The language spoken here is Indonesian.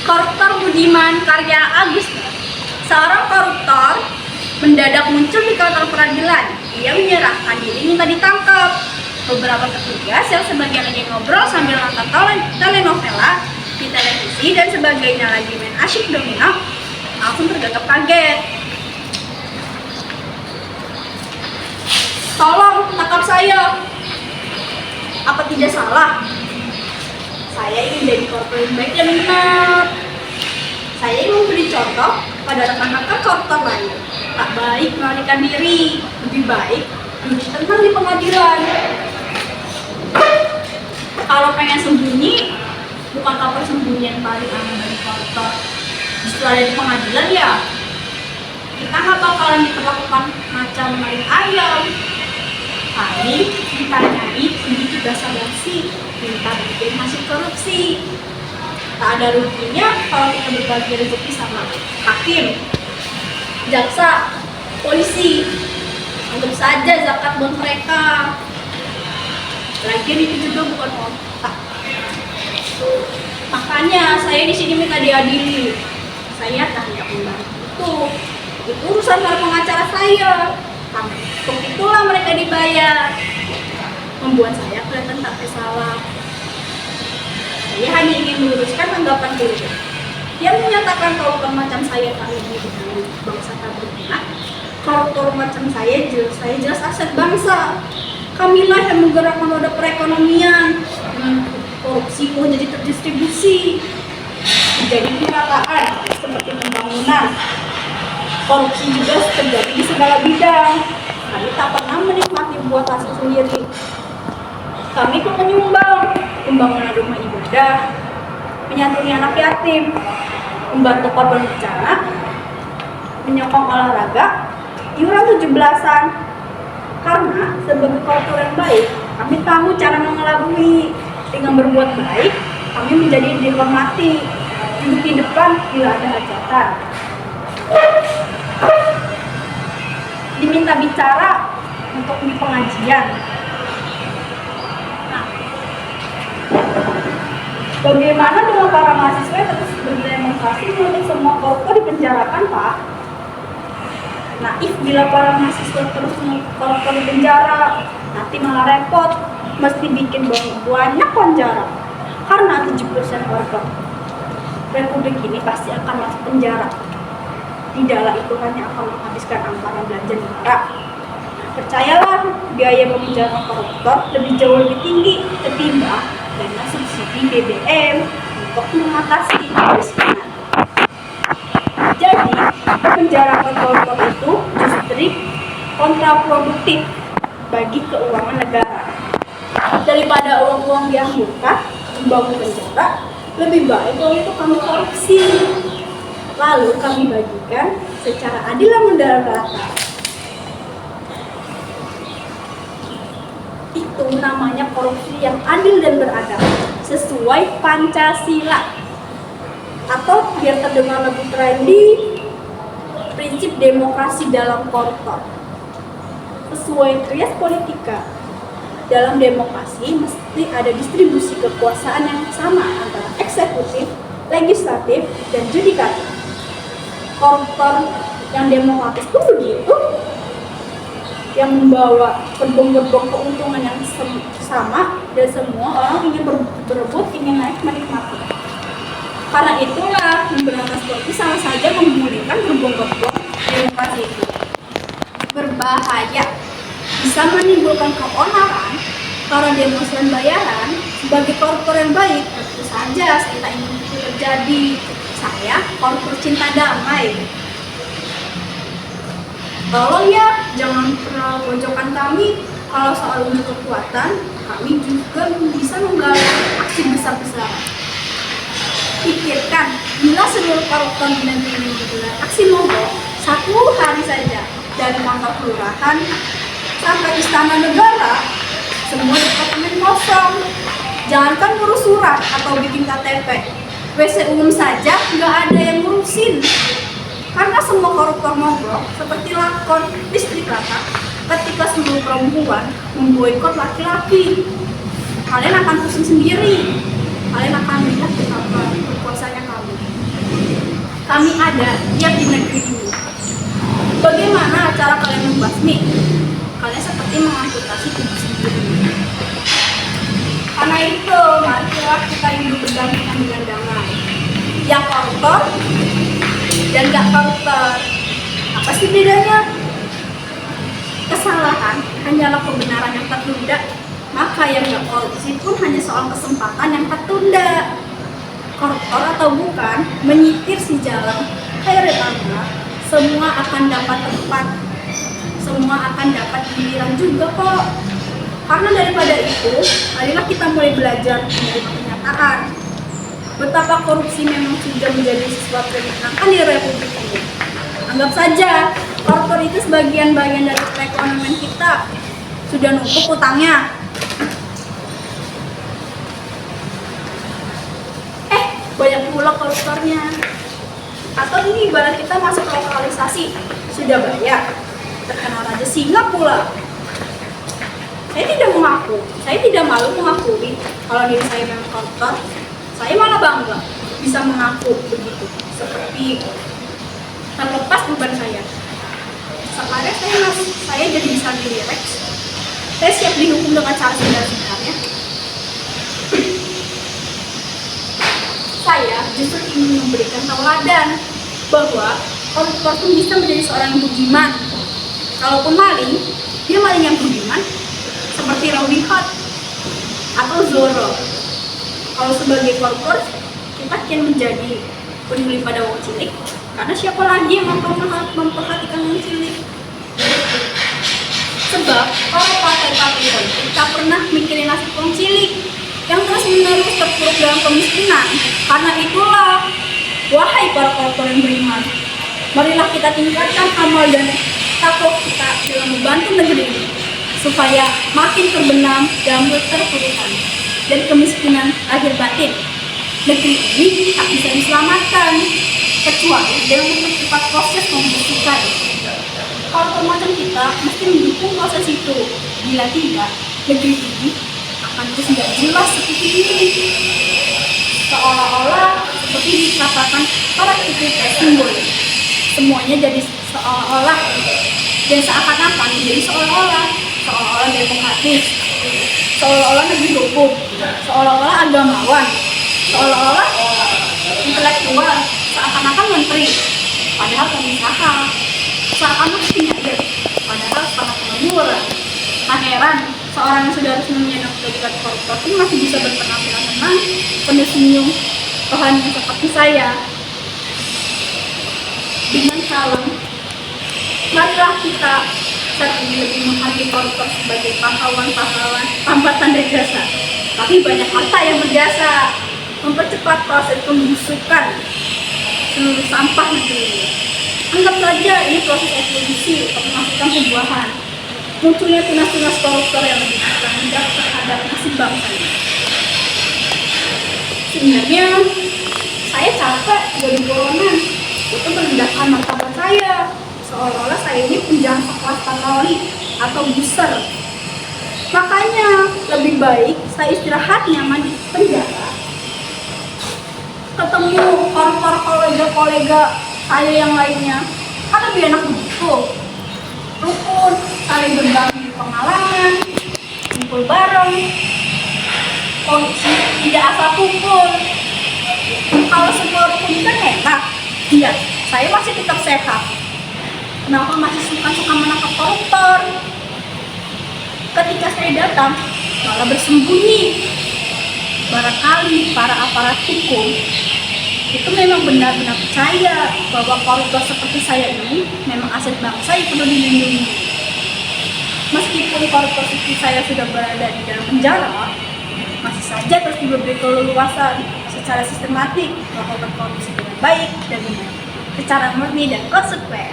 Koruptor Budiman karya Agus. Seorang koruptor mendadak muncul di kantor peradilan. Ia menyerahkan diri minta ditangkap. Beberapa petugas yang sebagian lagi ngobrol sambil nonton telenovela di televisi dan sebagainya lagi main asyik domino langsung tergagap kaget. Tolong tangkap saya. Apa tidak salah? Saya ingin jadi koruptor yang baik dan benar. Saya ingin memberi contoh pada rekan-rekan koruptor lain. Tak baik melarikan diri, lebih baik duduk tenang di pengadilan. Kalau pengen sembunyi, bukankah persembunyian paling aman dari koruptor justru ada di pengadilan ya? Kita nggak bakalan diperlakukan macam maling ayam. Paling ditanyai sedikit basa-basi, minta bikin hasil korupsi. Tak ada ruginya kalau kita berbagi rezeki sama hakim, jaksa, polisi. Anggap saja zakat buat mereka. Lagian itu juga bukan otak. Makanya saya di sini minta diadili. Saya tak hendak membantu itu urusan para pengacara saya. Untuk itulah mereka dibayar. Membuat saya kelihatan tak bersalah. Saya hanya ingin meluruskan anggapan diri. Dia menyatakan kalau macam saya tak lebih dengan bangsa tak berguna. Koruptor macam saya jelas aset bangsa. Kamilah yang menggerakkan roda perekonomian. Dengan korupsi mau jadi terdistribusi, menjadi pemerataan seperti pembangunan. Korupsi juga terjadi di segala bidang. Kami tak pernah menikmati buat hasil sendiri. Kami pun menyumbang pembangunan rumah ibadah, menyantuni anak yatim, membantu korban bencana, menyokong olahraga, iuran 17-an. Karena sebagai koruptor yang baik, kami tahu cara mengelabui. Dengan berbuat baik, kami menjadi dihormati, duduk di depan bila ada hajatan. Diminta bicara untuk di pengajian. Nah, bagaimana dengan para mahasiswa yang terus berdemonstrasi menuntut semua koruptor dipenjarakan, Pak? Naif bila para mahasiswa terus menuntut koruptor di penjara, nanti malah repot, mesti bikin banyak penjara. Karena 70% warga Republik ini pasti akan masuk penjara. Tidaklah itu hanya akan menghabiskan anggaran belanja negara. Percayalah, biaya pemenjaraan koruptor lebih tinggi ketimbang dana subsidi BBM untuk mengatasi kemiskinan. Jadi, penjarakan koruptor itu justru kontraproduktif bagi keuangan negara. Daripada uang-uang dianggukan membangun penjara, lebih baik kalau itu kami korupsi. Lalu kami bagikan secara adil dan merata. Itu namanya korupsi yang adil dan beradab, sesuai Pancasila. Atau biar terdengar lebih trendy, prinsip demokrasi dalam koruptor. Sesuai trias politika, dalam demokrasi mesti ada distribusi kekuasaan yang sama antara eksekutif, legislatif, dan yudikatif. Koruptor yang demokratis itu begitu, yang membawa gerbong-gerbong keuntungan yang sama dan semua orang ingin berebut, ingin naik menikmati. Karena itulah memberantas korupsi sama saja memulihkan gerbong-gerbong demokrasi itu. Berbahaya, bisa menimbulkan keonaran para demonstran bayaran. Sebagai koruptor yang baik, tentu saja saya tak ingin itu terjadi. Saya koruptor cinta damai. Tolong ya, jangan pernah pojokkan kami. Kalau soal unjuk kekuatan, kami juga bisa menggalang aksi besar-besaran. Pikirkan, bila seluruh koruptor di negeri ini menggelar aksi mogok 1 hari saja, dari kantor kelurahan sampai istana negara, semua departemen kosong. Jangankan ngurus surat atau bikin KTP, WC umum saja nggak ada yang ngurusin. Karena semua koruptor mogok, seperti lakon Istri Kata, ketika seluruh perempuan memboikot laki-laki. Kalian akan pusing sendiri. Kalian akan lihat betapa berkuasanya kami. kami ada tiap di negeri ini. Bagaimana cara kalian membasmi? Kalian seperti mengamputasi tubuh sendiri. Karena itu, marilah kita hidup berdampingan dengan damai. Yang koruptor dan gak koruptor. Apa sih bedanya? Kesalahan hanyalah kebenaran yang tertunda, maka yang gak korupsi pun hanya soal kesempatan yang tertunda. Koruptor atau bukan, menyitir si jalan, khairul amr, semua akan dapat tempat, semua akan dapat giliran juga kok. Karena daripada itu, marilah kita mulai belajar menerima kenyataan betapa korupsi memang sudah menjadi sesuatu yang menyenangkan di Republik ini. Anggap saja, koruptor itu sebagian bagian dari perekonomian kita. Sudah numpuk utangnya. Banyak pula koruptornya. Atau ini ibarat kita masuk lokalisasi, sudah bayar, terkenal Raja Singa pula. Saya tidak mengaku, saya tidak malu mengakui kalau diri saya memang koruptor. Saya malah bangga bisa mengaku begitu, seperti terlepas beban saya. Sekarang saya jadi bisa direct. Saya siap dihukum dengan cara sebenarnya. Saya justru ingin memberikan tauladan bahwa koruptor pun bisa menjadi seorang yang budiman. Kalaupun maling, dia maling yang budiman, seperti Robin Hood atau Zorro. Kalau sebagai koruptor, kita kian menjadi peduli pada wong cilik, karena siapa lagi yang memperhatikan wong cilik? Sebab kalau partai-partai politik tak pernah mikirin nasib wong cilik yang terus-menerus terpuruk dalam kemiskinan. Karena itulah, wahai para koruptor yang beriman, marilah kita tingkatkan amal dan takwa kita dalam membantu negeri ini, supaya makin terbenam dalam keterpurukan dan kemiskinan lahir batin. Negeri ini tak bisa diselamatkan kecuali dengan mempercepat proses pembersihan. Koruptor macam kita mesti mendukung proses itu. Bila tidak, negeri ini akan terus tidak jelas seperti ini. Seolah-olah seperti dikatakan para kritik simbol. Semuanya jadi seolah-olah dan seakan-akan jadi seolah-olah demokratis, seolah-olah negeri hukum, seolah-olah agamawan, seolah-olah intelektual, seakan-akan menteri, padahal pengusaha, seakan-akan penyair, padahal sangat pengangguran. Tak heran seorang yang sudah harus menyandang predikat koruptor pun masih bisa berpenampilan tenang, penuh senyum, rohani seperti saya. Dengan salam, marilah kita saat ini lebih menghargai koruptor sebagai pahlawan-pahlawan tanpa tanda jasa, tapi banyak harta yang berjasa mempercepat proses pembusukan seluruh sampah negeri ini. Anggap saja ini proses evolusi untuk menghasilkan pembuahan munculnya tunas-tunas koruptor yang lebih bertanggung jawab terhadap nasib bangsa ini. Sebenarnya saya capek jadi golongan, itu merendahkan martabat saya, seolah-olah saya ini penjahat sekelas patroli atau buser. Makanya lebih baik saya istirahat nyaman di penjara, ketemu koruptor kolega-kolega saya yang lainnya, kan lebih enak begitu. Rukun, saling berbagi pengalaman, kumpul bareng, korupsi tidak asal kumpul. Kalau semua rukun kan enak, iya, saya masih tetap sehat. Kenapa masih suka menangkap koruptor? Ketika saya datang, malah bersembunyi. Barangkali para aparat hukum itu memang benar-benar percaya bahwa koruptor seperti saya ini memang aset bangsa yang perlu dilindungi. Meskipun koruptor seperti saya sudah berada di dalam penjara, masih saja terus diberi keleluasan secara sistematik bahwa berkorupsi dengan baik dan benar, secara murni dan konsekuen.